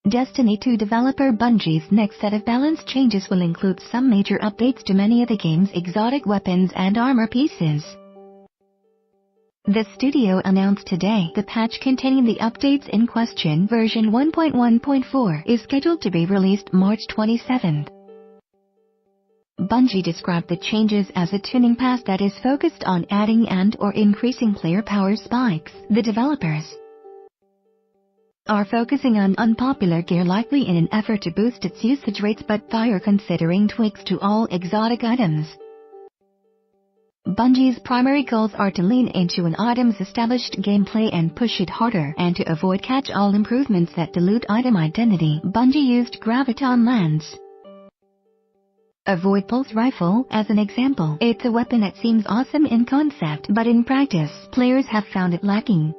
Destiny 2 developer Bungie's next set of balance changes will include some major updates to many of the game's exotic weapons and armor pieces. The studio announced today the patch containing the updates in question, version 1.1.4, is scheduled to be released March 27th. Bungie described the changes as a tuning pass that is focused on adding and/or increasing player power spikes. The developers are focusing on unpopular gear likely in an effort to boost its usage rates, but are considering tweaks to all exotic items. Bungie's primary goals are to lean into an item's established gameplay and push it harder, and to avoid catch-all improvements that dilute item identity. Bungie used Graviton Lance, a Void Pulse rifle, as an example. It's a weapon that seems awesome in concept, but in practice, players have found it lacking.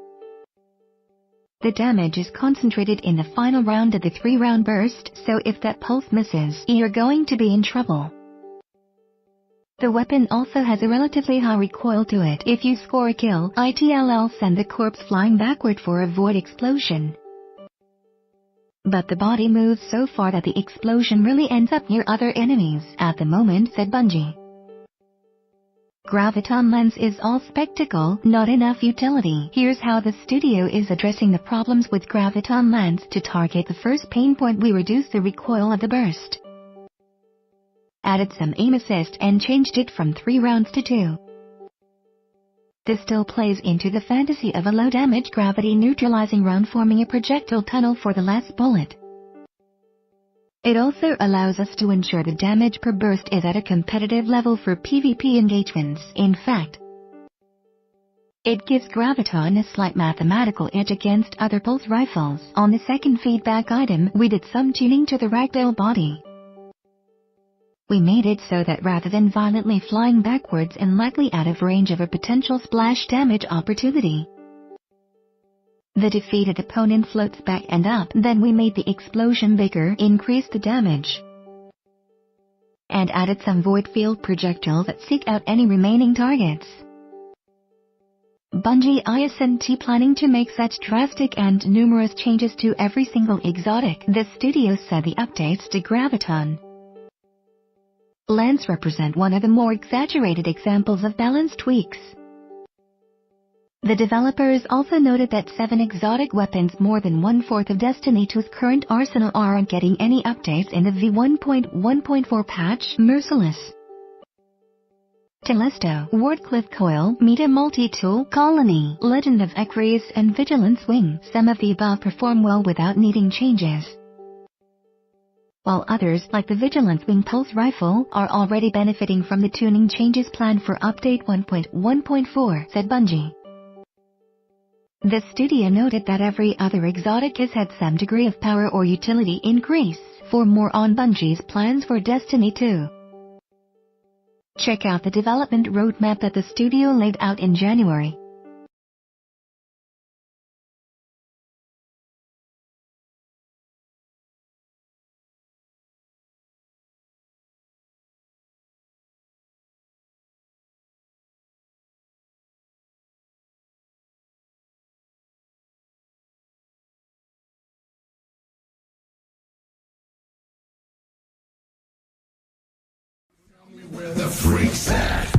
The damage is concentrated in the final round of the 3-round burst, so if that pulse misses, you're going to be in trouble. The weapon also has a relatively high recoil to it. If you score a kill, it'll send the corpse flying backward for a void explosion. But the body moves so far that the explosion really ends up near other enemies at the moment, said Bungie. Graviton Lens is all spectacle, not enough utility. Here's how the studio is addressing the problems with Graviton Lens. To target the first pain point, we reduced the recoil of the burst, added some aim assist, and changed it from 3 rounds to 2. This still plays into the fantasy of a low-damage gravity-neutralizing round forming a projectile tunnel for the last bullet. It also allows us to ensure the damage per burst is at a competitive level for PvP engagements. In fact, it gives Graviton a slight mathematical edge against other pulse rifles. On the second feedback item, we did some tuning to the ragdoll body. We made it so that rather than violently flying backwards and likely out of range of a potential splash damage opportunity, the defeated opponent floats back and up. Then we made the explosion bigger, increased the damage, and added some void field projectiles that seek out any remaining targets. Bungie isn't planning to make such drastic and numerous changes to every single exotic. The studio said the updates to Graviton Lens represent one of the more exaggerated examples of balance tweaks. The developers also noted that 7 exotic weapons, more than 1/4 of Destiny 2's current arsenal, aren't getting any updates in the v1.1.4 patch. Merciless, Telesto, Wardcliff Coil, Meta Multi-Tool, Colony, Legend of Ecreus, and Vigilance Wing. Some of the above perform well without needing changes, while others, like the Vigilance Wing Pulse Rifle, are already benefiting from the tuning changes planned for Update 1.1.4, said Bungie. The studio noted that every other exotic has had some degree of power or utility increase. For more on Bungie's plans for Destiny 2, check out the development roadmap that the studio laid out in January. Where the freaks at?